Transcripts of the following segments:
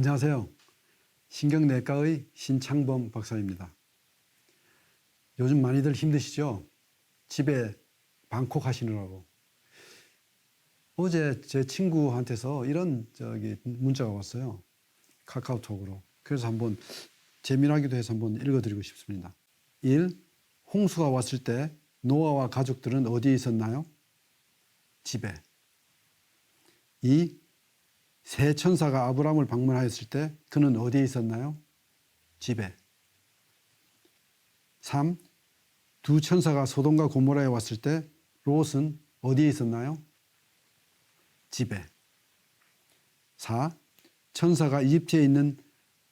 안녕하세요. 신경내과의 신창범 박사입니다. 요즘 많이들 힘드시죠? 집에 방콕하시느라고. 어제 제 친구한테서 이런 문자가 왔어요. 카카오톡으로. 그래서 한번 재미나기도 해서 한번 읽어드리고 싶습니다. 1. 홍수가 왔을 때 노아와 가족들은 어디에 있었나요? 집에. 2. 새 천사가 아브라함을 방문하였을 때 그는 어디에 있었나요? 집에. 3. 두 천사가 소돔과 고모라에 왔을 때 롯은 어디에 있었나요? 집에. 4. 천사가 이집트에 있는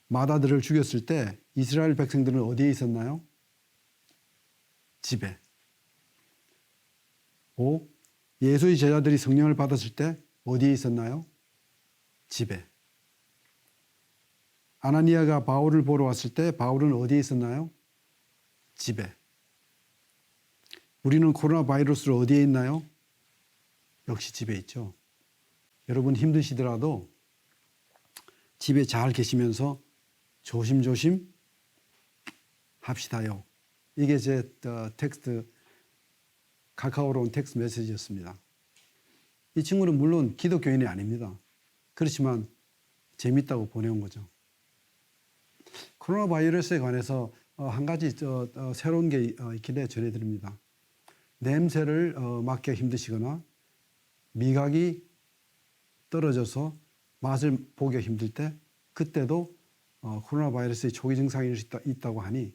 마다들을 죽였을 때 이스라엘 백성들은 어디에 있었나요? 집에. 5. 예수의 제자들이 성령을 받았을 때 어디에 있었나요? 집에. 아나니아가 바울을 보러 왔을 때 바울은 어디에 있었나요? 집에. 우리는 코로나 바이러스로 어디에 있나요? 역시 집에 있죠. 여러분 힘드시더라도 집에 잘 계시면서 조심조심 합시다요. 이게 제 텍스트, 카카오로 온 텍스트 메시지였습니다. 이 친구는 물론 기독교인이 아닙니다. 그렇지만 재밌다고 보내온 거죠. 코로나 바이러스에 관해서 한 가지 새로운 게 있길래 전해드립니다. 냄새를 맡기가 힘드시거나 미각이 떨어져서 맛을 보기가 힘들 때 그때도 코로나 바이러스의 초기 증상이 있다고 하니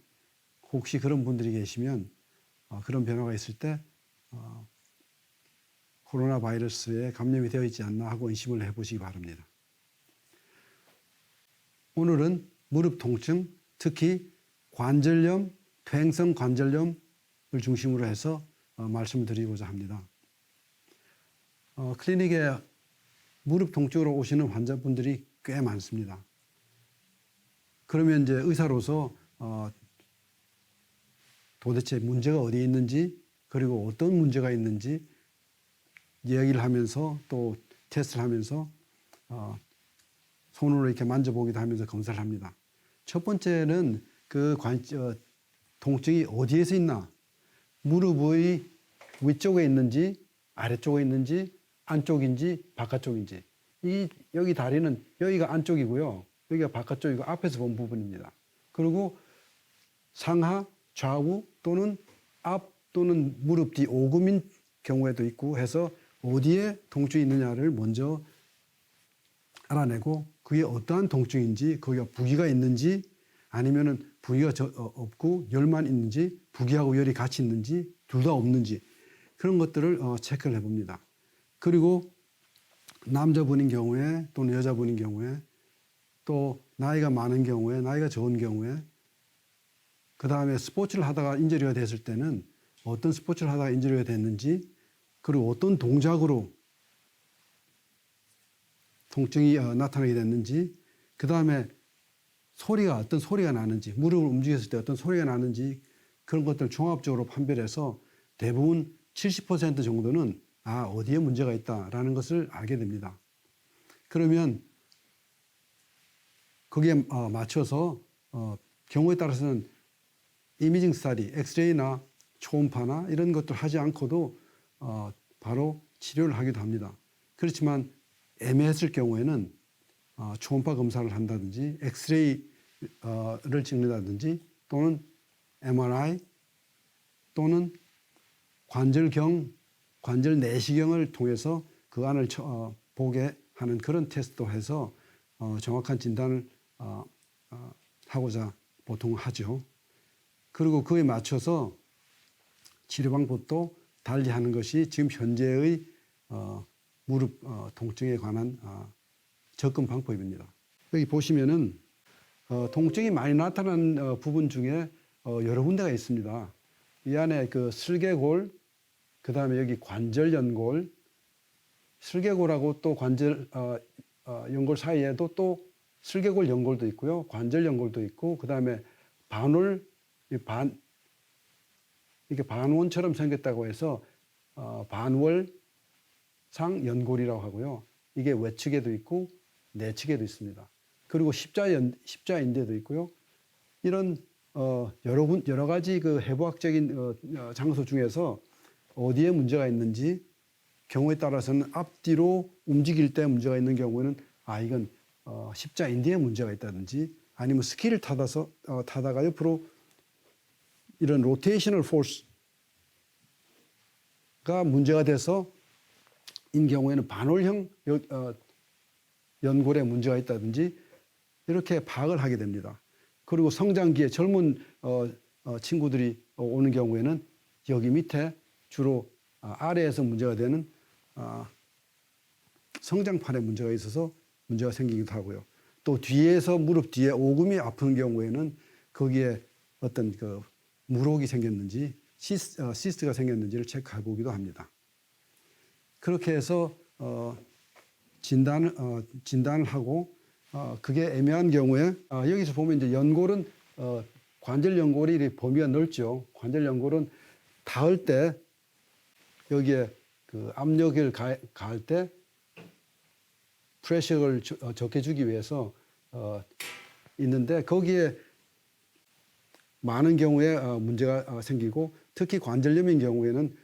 혹시 그런 분들이 계시면 그런 변화가 있을 때 코로나 바이러스에 감염이 되어 있지 않나 하고 의심을 해보시기 바랍니다. 오늘은 무릎 통증, 특히 관절염, 퇴행성 관절염을 중심으로 해서 말씀을 드리고자 합니다. 클리닉에 무릎 통증으로 오시는 환자분들이 꽤 많습니다. 그러면 이제 의사로서 도대체 문제가 어디에 있는지 그리고 어떤 문제가 있는지 이야기를 하면서 또 테스트를 하면서 손으로 이렇게 만져보기도 하면서 검사를 합니다. 첫 번째는 통증이 어디에서 있나? 무릎의 위쪽에 있는지 아래쪽에 있는지 안쪽인지 바깥쪽인지. 여기 다리는 여기가 안쪽이고요. 여기가 바깥쪽이고 앞에서 본 부분입니다. 그리고 상하, 좌우 또는 앞 또는 무릎 뒤 오금인 경우에도 있고 해서 어디에 통증이 있느냐를 먼저 알아내고 그게 어떠한 통증인지 거기가 부기가 있는지 아니면은 부기가 없고 열만 있는지 부기하고 열이 같이 있는지 둘 다 없는지 그런 것들을 체크를 해봅니다. 그리고 남자분인 경우에 또는 여자분인 경우에 또 나이가 많은 경우에 나이가 적은 경우에 그 다음에 스포츠를 하다가 인저리가 됐을 때는 어떤 스포츠를 하다가 인저리가 됐는지 그리고 어떤 동작으로 통증이 나타나게 됐는지 그 다음에 어떤 소리가 나는지 무릎을 움직였을 때 어떤 소리가 나는지 그런 것들을 종합적으로 판별해서 대부분 70% 정도는 어디에 문제가 있다라는 것을 알게 됩니다. 그러면 거기에 맞춰서 경우에 따라서는 이미징 스터디, 엑스레이나 초음파나 이런 것들 하지 않고도 바로 치료를 하기도 합니다. 그렇지만 애매했을 경우에는 초음파 검사를 한다든지 엑스레이를 찍는다든지 또는 MRI 또는 관절 내시경을 통해서 그 안을 보게 하는 그런 테스트도 해서 정확한 진단을 하고자 보통 하죠. 그리고 그에 맞춰서 치료 방법도 달리 하는 것이 지금 현재의 무릎 통증에 관한 접근 방법입니다. 여기 보시면은 통증이 많이 나타나는 부분 중에 여러 군데가 있습니다. 이 안에 그 슬개골, 그 다음에 여기 관절연골, 슬개골하고 또 관절 연골 사이에도 또 슬개골 연골도 있고요, 관절 연골도 있고, 그 다음에 이렇게 반원처럼 생겼다고 해서 반월상 연골이라고 하고요. 이게 외측에도 있고 내측에도 있습니다. 그리고 십자인대도 있고요. 이런 여러 가지 그 해부학적인 장소 중에서 어디에 문제가 있는지 경우에 따라서는 앞뒤로 움직일 때 문제가 있는 경우에는 이건 십자인대에 문제가 있다든지 아니면 스키를 타다가 옆으로 이런 로테이셔널 포스가 문제가 돼서 인 경우에는 반올형 연골에 문제가 있다든지 이렇게 파악을 하게 됩니다. 그리고 성장기에 젊은 친구들이 오는 경우에는 여기 밑에 주로 아래에서 문제가 되는 성장판에 문제가 있어서 문제가 생기기도 하고요. 또 뒤에서 무릎 뒤에 오금이 아픈 경우에는 거기에 어떤 그 물혹이 생겼는지 시스트가 생겼는지를 체크해 보기도 합니다. 그렇게 해서 진단을 하고 그게 애매한 경우에 여기서 보면 이제 연골은 관절 연골이 범위가 넓죠. 관절 연골은 닿을 때 여기에 그 압력을 가할 때 프레셔를 적게 주기 위해서 있는데 거기에 많은 경우에 문제가 생기고 특히 관절염인 경우에는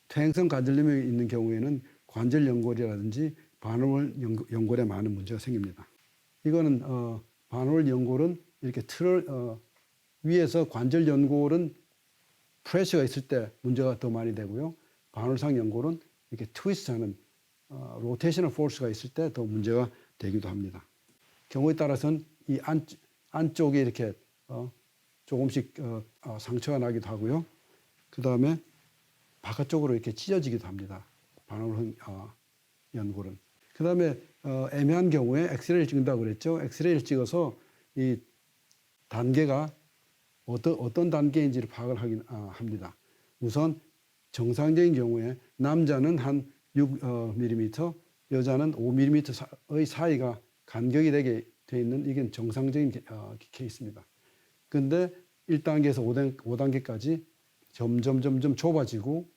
퇴행성 관절염이 있는 경우에는 관절 연골이라든지 반월 연골에 많은 문제가 생깁니다. 이거는 반월 연골은 이렇게 틀을 위에서 관절 연골은 프레셔가 있을 때 문제가 더 많이 되고요. 반월상 연골은 이렇게 트위스트하는 로테이셔널 포스가 있을 때 더 문제가 되기도 합니다. 경우에 따라서는 이 안쪽에 이렇게 조금씩 상처가 나기도 하고요. 그 다음에 바깥쪽으로 이렇게 찢어지기도 합니다. 반월 연골은. 그 다음에 애매한 경우에 엑스레이를 찍는다고 그랬죠. 엑스레이를 찍어서 이 단계가 어떤 단계인지를 파악을 하긴 합니다. 우선 정상적인 경우에 남자는 한 6mm, 여자는 5mm의 사이가 간격이 되게 돼 있는 이게 정상적인 케이스입니다. 근데 1단계에서 5단계까지 점점 좁아지고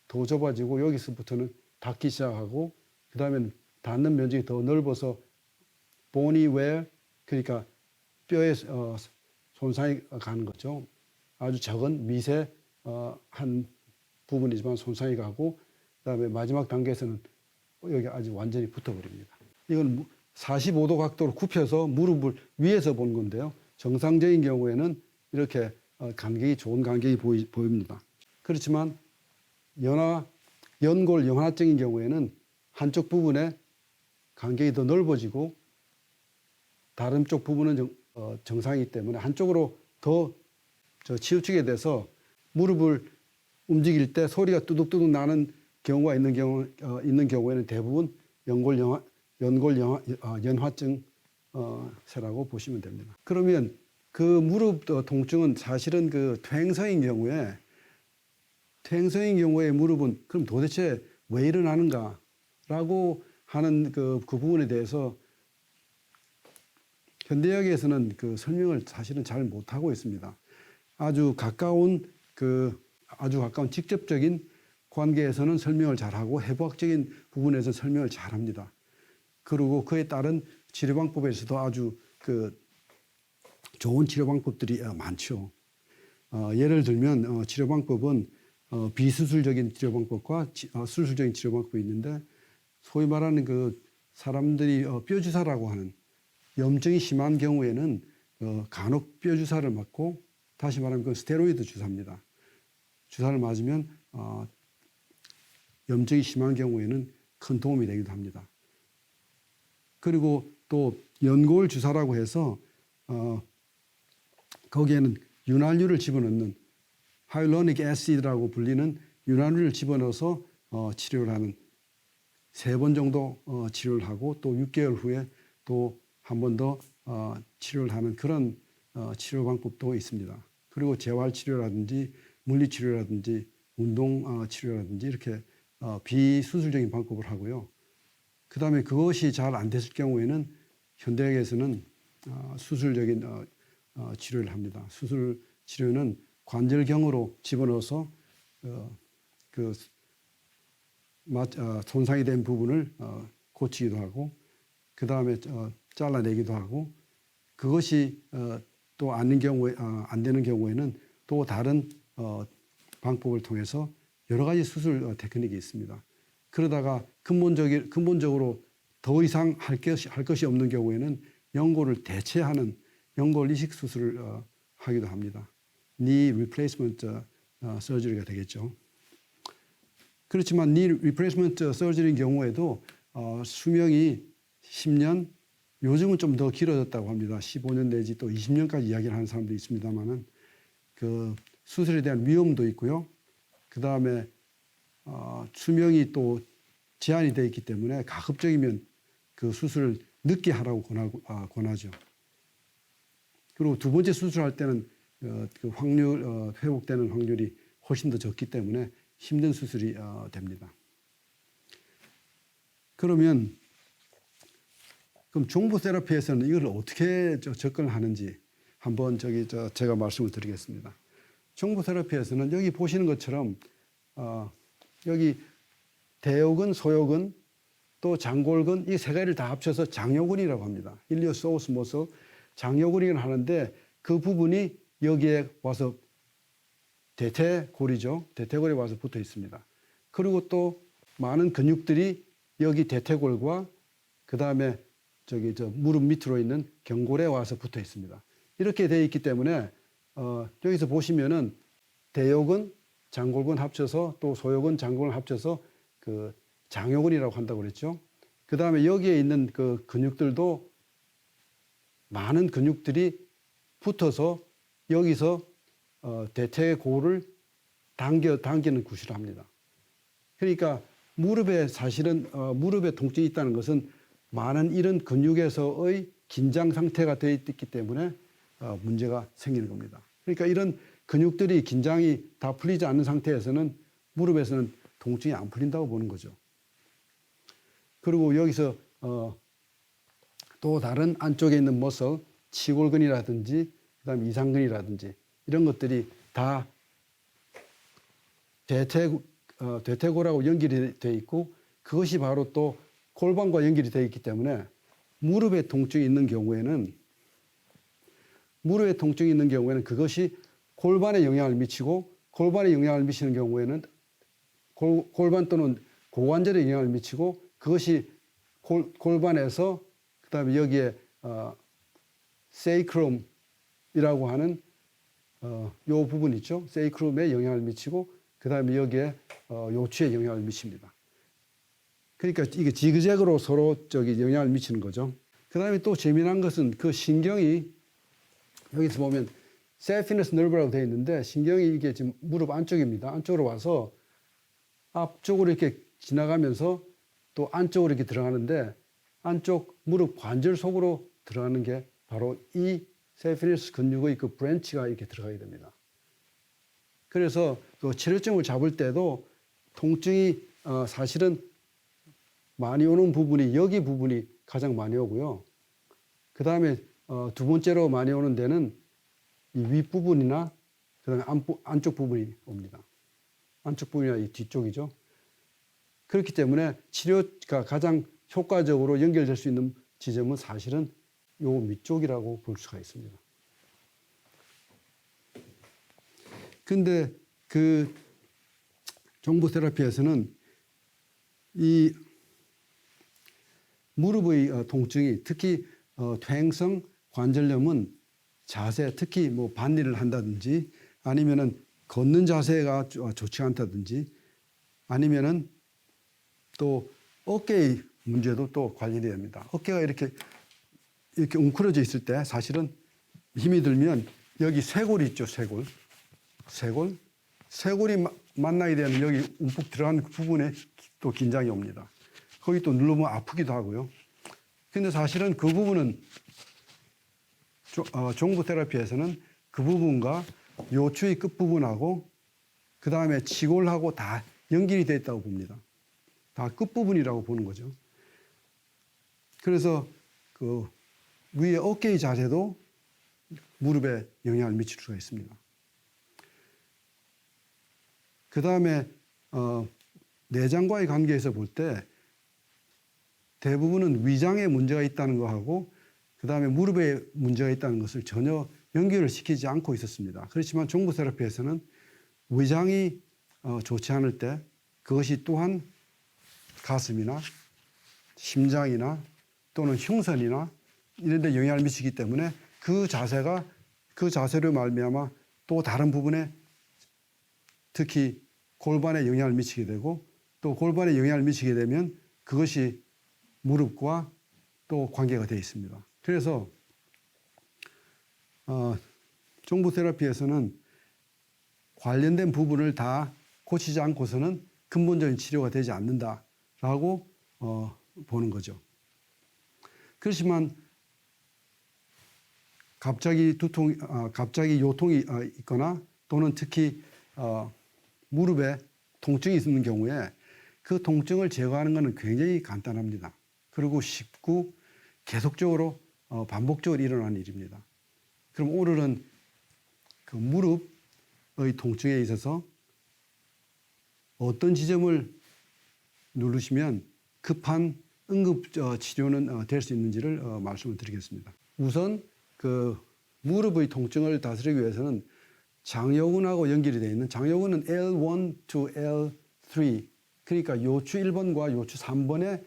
더 좁아지고 여기서부터는 닿기 시작하고 그 다음에 닿는 면적이 더 넓어서 bony wear 그러니까 뼈에 손상이 가는 거죠. 아주 작은 미세 한 부분이지만 손상이 가고 그다음에 마지막 단계에서는 여기 아주 완전히 붙어버립니다. 이건 45도 각도로 굽혀서 무릎을 위에서 본 건데요. 정상적인 경우에는 이렇게 좋은 간격이 보입니다. 그렇지만 연골 연화증인 경우에는 한쪽 부분에 간격이 더 넓어지고 다른 쪽 부분은 정상이기 때문에 한쪽으로 더 치우치게 돼서 무릎을 움직일 때 소리가 뚜둑뚜둑 나는 경우가 있는 경우에는 대부분 연골 연화증 세라고 보시면 됩니다. 그러면 그 무릎 통증은 사실은 그 퇴행성인 경우에 무릎은 그럼 도대체 왜 일어나는가라고 하는 그 부분에 대해서 현대의학에서는 그 설명을 사실은 잘 못하고 있습니다. 아주 가까운 직접적인 관계에서는 설명을 잘하고 해부학적인 부분에서 설명을 잘합니다. 그리고 그에 따른 치료 방법에서도 아주 좋은 치료 방법들이 많죠. 예를 들면 치료 방법은 비수술적인 치료 방법과 수술적인 치료 방법이 있는데 소위 말하는 그 사람들이 뼈 주사라고 하는 염증이 심한 경우에는 간혹 뼈 주사를 맞고 다시 말하면 그 스테로이드 주사입니다. 주사를 맞으면 염증이 심한 경우에는 큰 도움이 되기도 합니다. 그리고 또 연골 주사라고 해서 거기에는 윤활유를 집어넣는 하이로닉 애시드라고 불리는 윤활유를 집어넣어서 치료를 하는 3번 정도 치료를 하고 또 6개월 후에 또 한 번 더 치료를 하는 그런 치료 방법도 있습니다. 그리고 재활치료라든지 물리치료라든지 운동치료라든지 이렇게 비수술적인 방법을 하고요. 그 다음에 그것이 잘 안 됐을 경우에는 현대의학에서는 수술적인 치료를 합니다. 수술 치료는 관절경으로 집어넣어서 손상이 된 부분을 고치기도 하고 그 다음에 잘라내기도 하고 그것이 또 안 되는 경우에는 또 다른 방법을 통해서 여러 가지 수술 테크닉이 있습니다. 그러다가 근본적으로 더 이상 할 것이 없는 경우에는 연골을 대체하는 연골 이식 수술을 하기도 합니다. knee replacement surgery가 되겠죠. 그렇지만 knee replacement surgery인 경우에도 수명이 10년, 요즘은 좀 더 길어졌다고 합니다. 15년 내지 또 20년까지 이야기를 하는 사람도 있습니다만은 그 수술에 대한 위험도 있고요. 그 다음에 수명이 또 제한이 되어 있기 때문에 가급적이면 그 수술을 늦게 하라고 권하죠. 그리고 두 번째 수술할 때는 그 회복되는 확률이 훨씬 더 적기 때문에 힘든 수술이 됩니다. 그럼 종부 테라피에서는 이걸 어떻게 접근을 하는지 한번 제가 말씀을 드리겠습니다. 종부 테라피에서는 여기 보시는 것처럼 여기 대요근, 소요근, 또 장골근 이 세 가지를 다 합쳐서 장요근이라고 합니다. 일리오소우스 머슬 장요근을 하는데 그 부분이 여기에 와서 대퇴골이죠. 대퇴골에 와서 붙어 있습니다. 그리고 또 많은 근육들이 여기 대퇴골과 그 다음에 무릎 밑으로 있는 경골에 와서 붙어 있습니다. 이렇게 되어 있기 때문에 여기서 보시면은 대요근, 장골근 합쳐서 또 소요근, 장골근 합쳐서 그 장요근이라고 한다고 그랬죠. 그 다음에 여기에 있는 그 근육들도 많은 근육들이 붙어서 여기서 대퇴골을 당기는 구실을 합니다. 그러니까 무릎에 사실은 무릎에 통증이 있다는 것은 많은 이런 근육에서의 긴장 상태가 되어 있기 때문에 문제가 생기는 겁니다. 그러니까 이런 근육들이 긴장이 다 풀리지 않는 상태에서는 무릎에서는 통증이 안 풀린다고 보는 거죠. 그리고 여기서 또 다른 안쪽에 있는 머슬, 치골근이라든지 그다음에 이상근이라든지 이런 것들이 다 대퇴골하고 연결이 되어 있고 그것이 바로 또 골반과 연결이 되어 있기 때문에 무릎에 통증이 있는 경우에는 그것이 골반에 영향을 미치고 골반에 영향을 미치는 경우에는 골반 또는 고관절에 영향을 미치고 그것이 골반에서 그다음에 여기에 세이크롬이라고 하는 요 부분 있죠. 세이크롬에 영향을 미치고 그다음에 여기에 요추에 영향을 미칩니다. 그러니까 이게 지그재그로 서로 영향을 미치는 거죠. 그다음에 또 재미난 것은 그 신경이 여기서 보면 세피너스 너브라고 되어 있는데 신경이 이게 지금 무릎 안쪽입니다. 안쪽으로 와서 앞쪽으로 이렇게 지나가면서 또 안쪽으로 이렇게 들어가는데 안쪽 무릎 관절 속으로 들어가는 게 바로 이 세피너스 근육의 그 브랜치가 이렇게 들어가게 됩니다. 그래서 그 치료점을 잡을 때도 통증이 사실은 많이 오는 부분이 여기 부분이 가장 많이 오고요. 그 다음에 두 번째로 많이 오는 데는 이 윗부분이나 그다음에 안쪽 부분이 옵니다. 안쪽 부분이나 이 뒤쪽이죠. 그렇기 때문에 치료가 가장 효과적으로 연결될 수 있는 지점은 사실은 요 위쪽이라고 볼 수가 있습니다. 근데 그 종부 테라피에서는 이 무릎의 통증이 특히 퇴행성 관절염은 자세, 특히 뭐 반일을 한다든지 아니면은 걷는 자세가 좋지 않다든지 아니면은 또 어깨의 문제도 또 관련이 됩니다. 어깨가 이렇게 웅크러져 있을 때 사실은 힘이 들면 여기 쇄골이 있죠, 쇄골. 쇄골이 만나게 되면 여기 움푹 들어간 부분에 또 긴장이 옵니다. 거기 또 누르면 아프기도 하고요. 근데 사실은 그 부분은 종부 테라피에서는 그 부분과 요추의 끝부분하고 그 다음에 치골하고 다 연결이 되어 있다고 봅니다. 다 끝부분이라고 보는 거죠. 그래서 그 위에 어깨의 자세도 무릎에 영향을 미칠 수가 있습니다. 그 다음에 내장과의 관계에서 볼 때 대부분은 위장에 문제가 있다는 거하고 그다음에 무릎에 문제가 있다는 것을 전혀 연결을 시키지 않고 있었습니다. 그렇지만 종부 세라피에서는 위장이 좋지 않을 때 그것이 또한 가슴이나 심장이나 또는 흉선이나 이런 데 영향을 미치기 때문에 그 자세로 말미암아 또 다른 부분에 특히 골반에 영향을 미치게 되고 또 골반에 영향을 미치게 되면 그것이 무릎과 또 관계가 되어 있습니다. 그래서 종부 테라피에서는 관련된 부분을 다 고치지 않고서는 근본적인 치료가 되지 않는다라고 보는 거죠. 그렇지만 갑자기 요통이 있거나 또는 특히 무릎에 통증이 있는 경우에 그 통증을 제거하는 것은 굉장히 간단합니다. 그리고 쉽고 계속적으로 반복적으로 일어나는 일입니다. 그럼 오늘은 그 무릎의 통증에 있어서 어떤 지점을 누르시면 급한 응급 치료는 될 수 있는지를 말씀을 드리겠습니다. 우선 그 무릎의 통증을 다스리기 위해서는 장요근하고 연결이 되어 있는 장요근은 L1 to L3 그러니까 요추 1번과 요추 3번의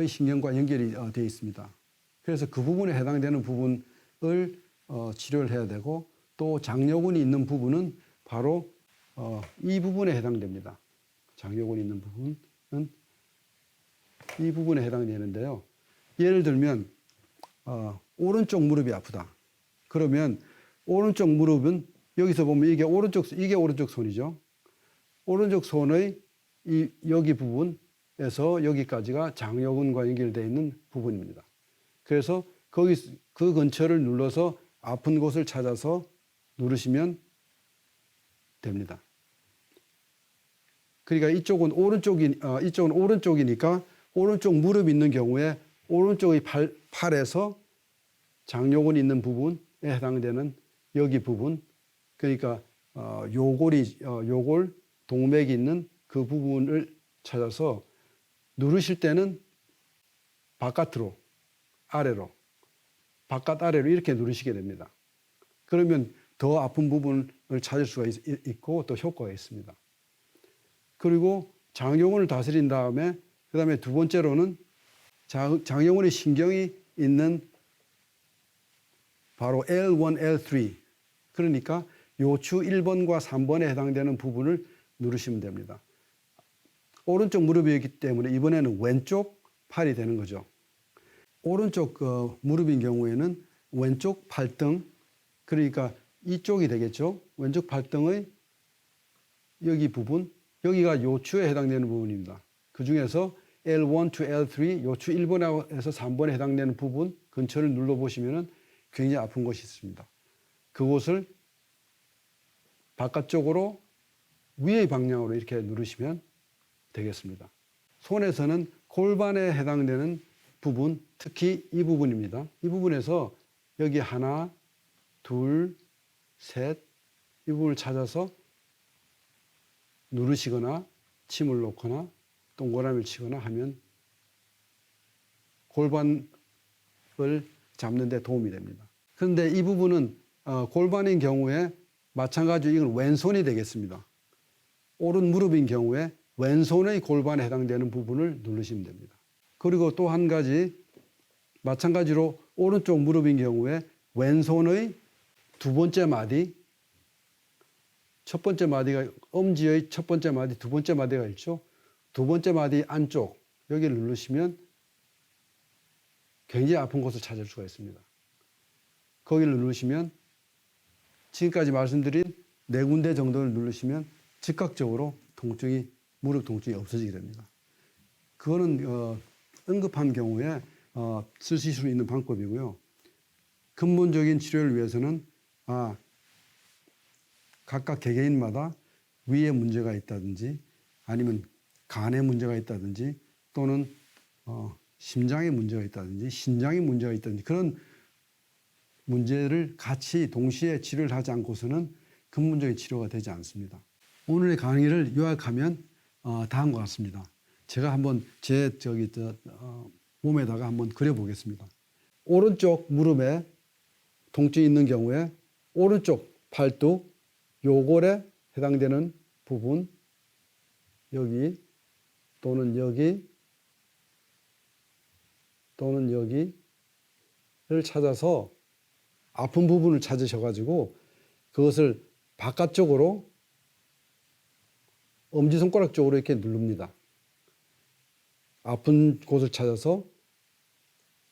신경과 연결이 되어 있습니다. 그래서 그 부분에 해당되는 부분을 치료를 해야 되고 또 장요근이 있는 부분은 바로 이 부분에 해당됩니다. 장요근이 있는 부분은 이 부분에 해당되는데요. 예를 들면 오른쪽 무릎이 아프다. 그러면 오른쪽 무릎은 여기서 보면 이게 오른쪽 손이죠. 오른쪽 손의 여기 부분에서 여기까지가 장요근과 연결되어 있는 부분입니다. 그래서 그 근처를 눌러서 아픈 곳을 찾아서 누르시면 됩니다. 그러니까 이쪽은 오른쪽이니까 오른쪽 무릎 있는 경우에 오른쪽의 팔에서 장요근이 있는 부분에 해당되는 여기 부분, 그러니까 요골 동맥이 있는 그 부분을 찾아서 누르실 때는 바깥으로, 아래로, 바깥 아래로 이렇게 누르시게 됩니다. 그러면 더 아픈 부분을 찾을 수가 있고 또 효과가 있습니다. 그리고 장요근을 다스린 다음에 그다음에 두 번째로는 장요근의 신경이 있는 바로 L1, L3 그러니까 요추 1번과 3번에 해당되는 부분을 누르시면 됩니다. 오른쪽 무릎이기 때문에 이번에는 왼쪽 팔이 되는 거죠. 오른쪽 무릎인 경우에는 왼쪽 팔등 그러니까 이쪽이 되겠죠. 왼쪽 팔등의 여기 부분 여기가 요추에 해당되는 부분입니다. 그 중에서 L1 to L3 요추 1번에서 3번에 해당되는 부분 근처를 눌러보시면 굉장히 아픈 곳이 있습니다. 그곳을 바깥쪽으로 위의 방향으로 이렇게 누르시면 되겠습니다. 손에서는 골반에 해당되는 부분, 특히 이 부분입니다. 이 부분에서 여기 하나, 둘, 셋, 이 부분을 찾아서 누르시거나 침을 놓거나 동그라미를 치거나 하면 골반을 잡는 데 도움이 됩니다. 그런데 이 부분은 골반인 경우에 마찬가지로 이건 왼손이 되겠습니다. 오른 무릎인 경우에 왼손의 골반에 해당되는 부분을 누르시면 됩니다. 그리고 또 한 가지 마찬가지로 오른쪽 무릎인 경우에 왼손의 두 번째 마디 첫 번째 마디가 엄지의 첫 번째 마디, 두 번째 마디가 있죠. 두 번째 마디 안쪽 여기를 누르시면 굉장히 아픈 곳을 찾을 수가 있습니다. 거기를 누르시면 지금까지 말씀드린 네 군데 정도를 누르시면 즉각적으로 무릎 통증이 없어지게 됩니다. 그거는 응급한 경우에 쓰실 수 있는 방법이고요. 근본적인 치료를 위해서는 각각 개개인마다 위에 문제가 있다든지 아니면 간에 문제가 있다든지 또는 심장에 문제가 있다든지 신장에 문제가 있다든지 그런 문제를 같이 동시에 치료를 하지 않고서는 근본적인 치료가 되지 않습니다. 오늘의 강의를 요약하면 다음과 같습니다. 제가 한번 제 몸에다가 한번 그려보겠습니다. 오른쪽 무릎에 통증이 있는 경우에 오른쪽 팔뚝 요골에 해당되는 부분 여기 또는 여기 또는 여기를 찾아서 아픈 부분을 찾으셔가지고 그것을 바깥쪽으로 엄지손가락 쪽으로 이렇게 누릅니다. 아픈 곳을 찾아서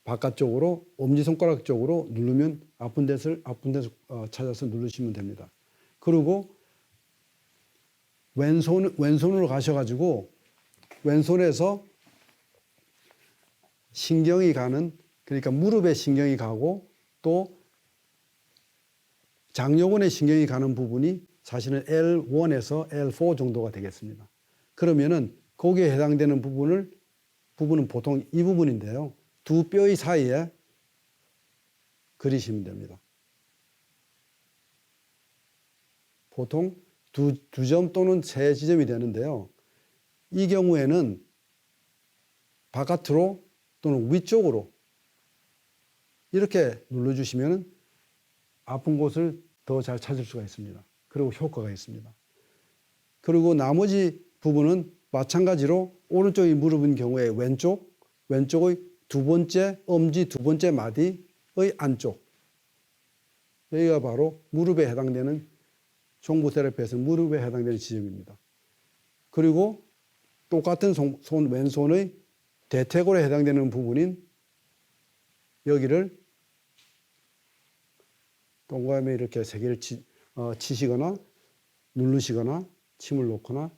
바깥쪽으로 엄지손가락 쪽으로 누르면 아픈 데서 찾아서 누르시면 됩니다. 그리고 왼손으로 가셔가지고 왼손에서 신경이 가는 그러니까 무릎에 신경이 가고 또 장요근에 신경이 가는 부분이 사실은 L1에서 L4 정도가 되겠습니다. 그러면은 거기에 해당되는 부분은 보통 이 부분인데요. 두 뼈의 사이에 그리시면 됩니다. 보통 두 점 또는 세 지점이 되는데요. 이 경우에는 바깥으로 또는 위쪽으로 이렇게 눌러주시면 아픈 곳을 더 잘 찾을 수가 있습니다. 그리고 효과가 있습니다. 그리고 나머지 부분은 마찬가지로 오른쪽이 무릎인 경우에 왼쪽의 두 번째 엄지 두 번째 마디의 안쪽 여기가 바로 무릎에 해당되는 종부 테라피에서 무릎에 해당되는 지점입니다. 그리고 똑같은 왼손의 대퇴골에 해당되는 부분인 여기를 동그라미 이렇게 세 개를 치시거나 누르시거나 침을 놓거나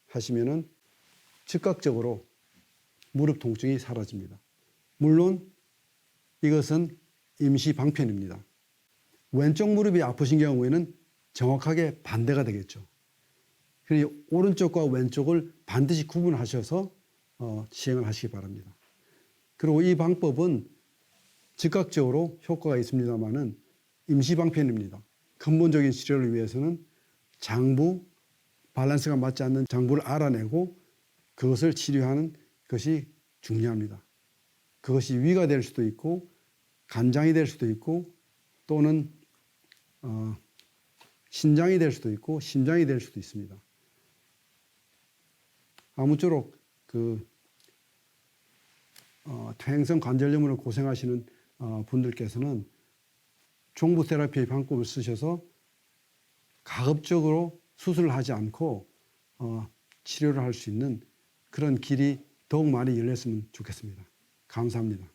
하시면은 즉각적으로 무릎 통증이 사라집니다. 물론 이것은 임시 방편입니다. 왼쪽 무릎이 아프신 경우에는 정확하게 반대가 되겠죠. 그러니 오른쪽과 왼쪽을 반드시 구분하셔서 시행을 하시기 바랍니다. 그리고 이 방법은 즉각적으로 효과가 있습니다만은 임시 방편입니다. 근본적인 치료를 위해서는 장부, 밸런스가 맞지 않는 장부를 알아내고 그것을 치료하는 것이 중요합니다. 그것이 위가 될 수도 있고 간장이 될 수도 있고 또는 신장이 될 수도 있고 심장이 될 수도 있습니다. 아무쪼록 퇴행성 관절염으로 고생하시는 분들께서는 종부 테라피의 방법을 쓰셔서 가급적으로 수술을 하지 않고 치료를 할 수 있는 그런 길이 더욱 많이 열렸으면 좋겠습니다. 감사합니다.